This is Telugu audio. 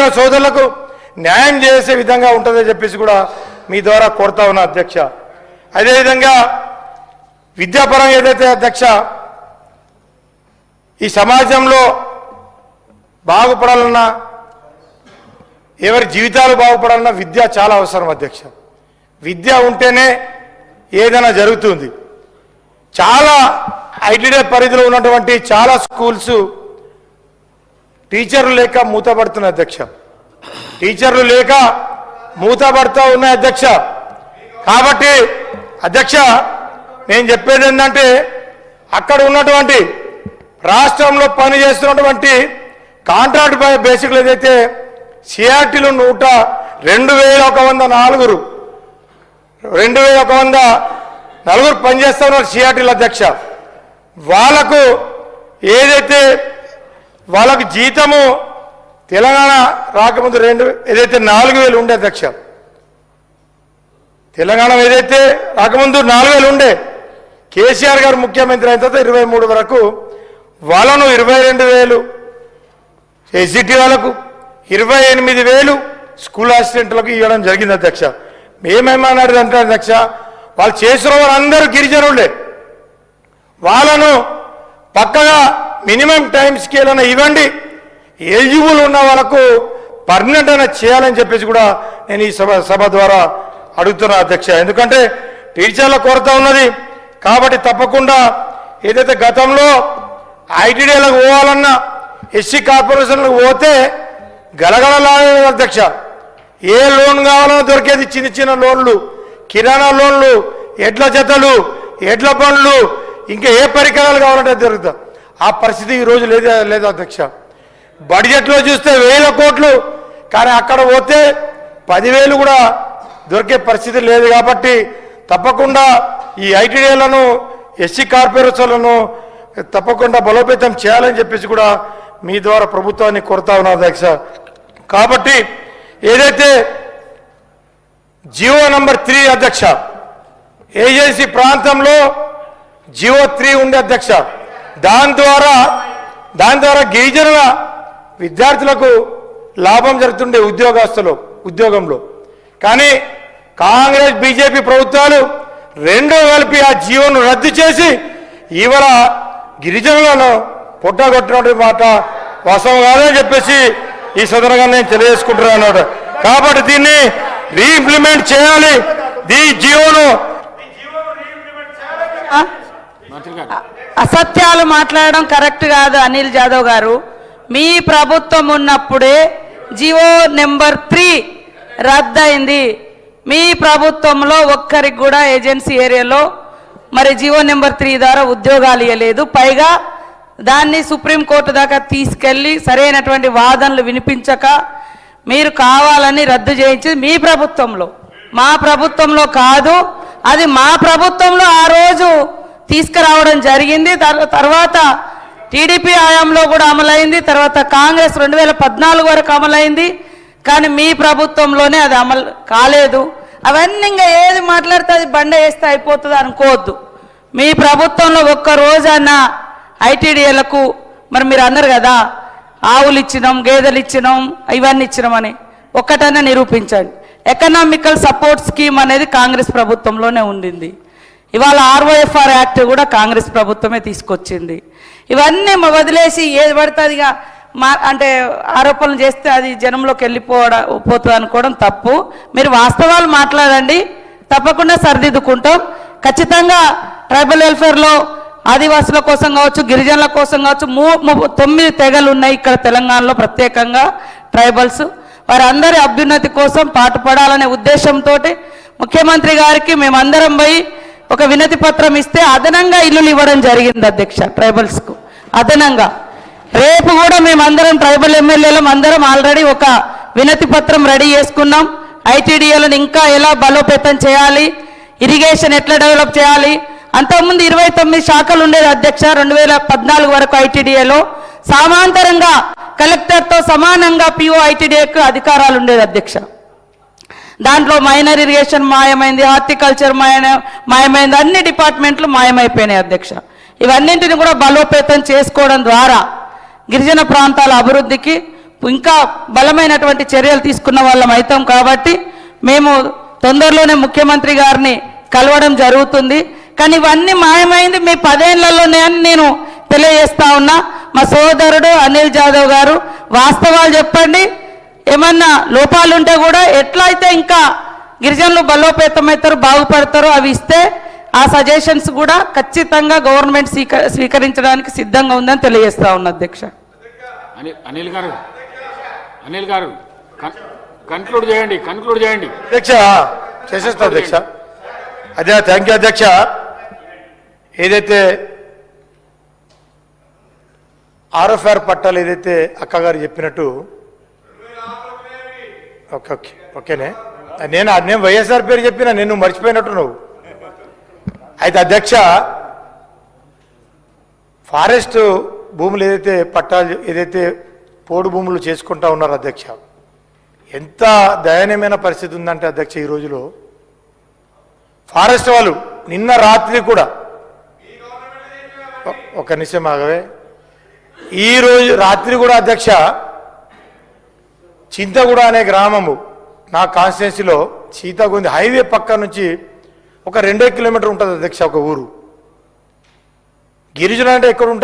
గిరిజన సోదరులకు న్యాయం చేసే విధంగా ఉంటుందని చెప్పేసి కూడా మీ ద్వారా కోరుతా ఉన్నా అధ్యక్ష. అదేవిధంగా విద్యాపరంగా ఏదైతే అధ్యక్ష ఈ సమాజంలో బాగుపడాలన్నా ఎవరి జీవితాలు బాగుపడాలన్నా విద్య చాలా అవసరం అధ్యక్ష. విద్య ఉంటేనే ఏదైనా జరుగుతుంది. చాలా ఐటీడీ పరిధిలో ఉన్నటువంటి చాలా స్కూల్స్ టీచర్లు లేక మూతపడుతున్నాయి అధ్యక్ష. టీచర్లు లేక మూతపడుతూ ఉన్నాయి అధ్యక్ష. కాబట్టి అధ్యక్ష నేను చెప్పేది ఏంటంటే అక్కడ ఉన్నటువంటి రాష్ట్రంలో పనిచేస్తున్నటువంటి కాంట్రాక్ట్ బేసిక్లు ఏదైతే సిఆర్టీలు 2104 పనిచేస్తూ ఉన్నారు సిఆర్టీలు అధ్యక్ష. వాళ్ళకు ఏదైతే వాళ్ళకు జీతము తెలంగాణ రాకముందు ఏదైతే 4000 ఉండే అధ్యక్ష. తెలంగాణ ఏదైతే రాకముందు 4000 ఉండే. కేసీఆర్ గారు ముఖ్యమంత్రి అయిన తర్వాత 23 వరకు వాళ్ళను 22,000 ఎస్జిటి వాళ్ళకు 28,000 స్కూల్ అసిస్టెంట్లకు ఇవ్వడం జరిగింది అధ్యక్ష. మేమేమన్నాడు అంటే అధ్యక్ష వాళ్ళు చేసిన వాళ్ళందరూ గిరిజనులే. వాళ్ళను పక్కగా మినిమం టైం స్కేల్ అన్న ఇవ్వండి, ఎలిజిబుల్ ఉన్న వాళ్ళకు పర్మనెంట్ అయినా చేయాలని చెప్పేసి కూడా నేను ఈ సభ ద్వారా అడుగుతున్నా అధ్యక్ష. ఎందుకంటే టీచర్ల కొరత ఉన్నది కాబట్టి తప్పకుండా ఏదైతే గతంలో ఐటీడీలకు పోవాలన్నా ఎస్సీ కార్పొరేషన్లకు పోతే గలగలలాడేది అధ్యక్ష. ఏ లోన్ కావాలన్నా దొరికేది, చిన్న చిన్న లోన్లు, కిరాణా లోన్లు, ఎడ్ల జతలు, ఎడ్ల బండ్లు, ఇంకా ఏ పరికరాలు కావాలంటే దొరుకుతాయి. ఆ పరిస్థితి ఈరోజు లేదు అధ్యక్ష. బడ్జెట్లో చూస్తే 1000 కోట్లు, కానీ అక్కడ పోతే 10,000 కూడా దొరికే పరిస్థితి లేదు. కాబట్టి తప్పకుండా ఈ ఐటీడీలను ఎస్సీ కార్పొరేషన్లను తప్పకుండా బలోపేతం చేయాలని చెప్పేసి కూడా మీ ద్వారా ప్రభుత్వాన్ని కోరుతా ఉన్నా అధ్యక్ష. కాబట్టి ఏదైతే జియో నంబర్ 3 అధ్యక్ష ఏజెన్సీ ప్రాంతంలో జియో 3 ఉండే అధ్యక్ష. దాని ద్వారా గిరిజనుల విద్యార్థులకు లాభం జరుగుతుండే ఉద్యోగంలో. కానీ కాంగ్రెస్ బీజేపీ ప్రభుత్వాలు రెండూ కలిపి ఆ జియోను రద్దు చేసి ఇవాళ గిరిజనులను పొట్టగొట్టినటువంటి మాట వాస్తవం కాదని చెప్పేసి ఈ సందర్భంగా నేను తెలియజేసుకుంటున్నాను. కాబట్టి దీన్ని రీఇంప్లిమెంట్ చేయాలి. ఈ జియోను అసత్యాలు మాట్లాడడం కరెక్ట్ కాదు అనిల్ జాదవ్ గారు. మీ ప్రభుత్వం ఉన్నప్పుడే జియో నెంబర్ 3 రద్దయింది. మీ ప్రభుత్వంలో ఒక్కరికి కూడా ఏజెన్సీ ఏరియాలో మరి జియో నెంబర్ 3 ద్వారా ఉద్యోగాలు ఇవ్వలేదు. పైగా దాన్ని సుప్రీంకోర్టు దాకా తీసుకెళ్లి సరైనటువంటి వాదనలు వినిపించక మీరు కావాలని రద్దు చేయించింది మీ ప్రభుత్వంలో, మా ప్రభుత్వంలో కాదు. అది మా ప్రభుత్వంలో ఆ రోజు తీసుకురావడం జరిగింది. తర్వాత టీడీపీ హయాంలో కూడా అమలైంది. తర్వాత కాంగ్రెస్ 2014 వరకు అమలైంది. కానీ మీ ప్రభుత్వంలోనే అది అమలు కాలేదు. అవన్నీ ఇంకా ఏది మాట్లాడితే అది బండ వేస్తే అయిపోతుంది అనుకోవద్దు. మీ ప్రభుత్వంలో ఒక్క రోజన్నా ఐటీడీఏలకు మరి మీరు అన్నారు కదా ఆవులు ఇచ్చినాం, గేదెలు ఇచ్చినాం, ఇవన్నీ ఇచ్చినామని ఒక్కటన్నా నిరూపించండి. ఎకనామికల్ సపోర్ట్ స్కీమ్ అనేది కాంగ్రెస్ ప్రభుత్వంలోనే ఉండింది. ఇవాళ ROFR యాక్ట్ కూడా కాంగ్రెస్ ప్రభుత్వమే తీసుకొచ్చింది. ఇవన్నీ వదిలేసి ఏది పడుతుందిగా అంటే ఆరోపణలు చేస్తే అది జనంలోకి వెళ్ళిపోతుంది అనుకోవడం తప్పు. మీరు వాస్తవాలు మాట్లాడండి, తప్పకుండా సరిదిద్దుకుంటాం. ఖచ్చితంగా ట్రైబల్ వెల్ఫేర్లో ఆదివాసుల కోసం కావచ్చు, గిరిజనుల కోసం కావచ్చు 9 తెగలు ఉన్నాయి ఇక్కడ తెలంగాణలో, ప్రత్యేకంగా ట్రైబల్స్. వారందరి అభ్యున్నతి కోసం పాటుపడాలనే ఉద్దేశంతో ముఖ్యమంత్రి గారికి మేమందరం పోయి ఒక వినతి పత్రం ఇస్తే అదనంగా ఇల్లులు ఇవ్వడం జరిగింది అధ్యక్ష ట్రైబల్స్కు అదనంగా. రేపు కూడా మేమందరం ట్రైబల్ ఎమ్మెల్యేలం అందరం ఆల్రెడీ ఒక వినతి పత్రం రెడీ చేసుకున్నాం. ఐటీడీఏలను ఇంకా ఎలా బలోపేతం చేయాలి, ఇరిగేషన్ ఎట్లా డెవలప్ చేయాలి. అంతకుముందు 29 శాఖలు ఉండేది అధ్యక్ష 2014 వరకు ఐటీడీఏలో. సమాంతరంగా కలెక్టర్తో సమానంగా PO ఐటీడీఏకు అధికారాలు ఉండేది అధ్యక్ష. దాంట్లో మైనర్ ఇరిగేషన్ మాయమైంది, హార్టికల్చర్ మాయమైంది, అన్ని డిపార్ట్మెంట్లు మాయమైపోయినాయి అధ్యక్ష. ఇవన్నింటిని కూడా బలోపేతం చేసుకోవడం ద్వారా గిరిజన ప్రాంతాల అభివృద్ధికి ఇంకా బలమైనటువంటి చర్యలు తీసుకున్న వాళ్ళం అవుతాం కాబట్టి మేము తొందరలోనే ముఖ్యమంత్రి గారిని కలవడం జరుగుతుంది. కానీ ఇవన్నీ మాయమైంది మీ 10 ఏళ్లలోనే అని నేను తెలియజేస్తా ఉన్నా. మా సోదరుడు అనిల్ జాదవ్ గారు వాస్తవాలు చెప్పండి, ఏమన్నా లోపాలు ఉంటే కూడా ఎట్లయితే ఇంకా గిరిజనులు బలోపేతమవుతారు, బాగుపడతారో అవి ఇస్తే ఆ సజెషన్స్ కూడా ఖచ్చితంగా గవర్నమెంట్ స్వీకరించడానికి సిద్ధంగా ఉందని తెలియజేస్తా ఉన్నా అధ్యక్ష. అనిల్ గారు కన్క్లూడ్ చేయండి. అధ్యక్ష చేసేస్తా అధ్యక్ష. అదే థ్యాంక్ యూ అధ్యక్ష. ఏదైతే ఆర్ఎఫ్ఆర్ పట్టాలు ఏదైతే అక్కగారు చెప్పినట్టు ఓకేనే నేను వైఎస్ఆర్ పేరు చెప్పినా నేను మర్చిపోయినట్టు నువ్వు. అయితే అధ్యక్ష ఫారెస్ట్ భూములు ఏదైతే పట్టాలు ఏదైతే పోడు భూములు చేసుకుంటా ఉన్నారు అధ్యక్ష, ఎంత దయనీయమైన పరిస్థితి ఉందంటే అధ్యక్ష ఈ రోజులో ఫారెస్ట్ వాళ్ళు నిన్న రాత్రి కూడా ఒక నిమిషం ఆగవే, ఈ రోజు రాత్రి కూడా అధ్యక్ష చింతగూడ అనే గ్రామము నా కాన్స్టిట్యున్సీలో సీతాగుంది హైవే పక్క నుంచి ఒక 2 కిలోమీటర్ ఉంటుంది అధ్యక్ష ఒక ఊరు. గిరిజన అంటే ఎక్కడ ఉంటారు?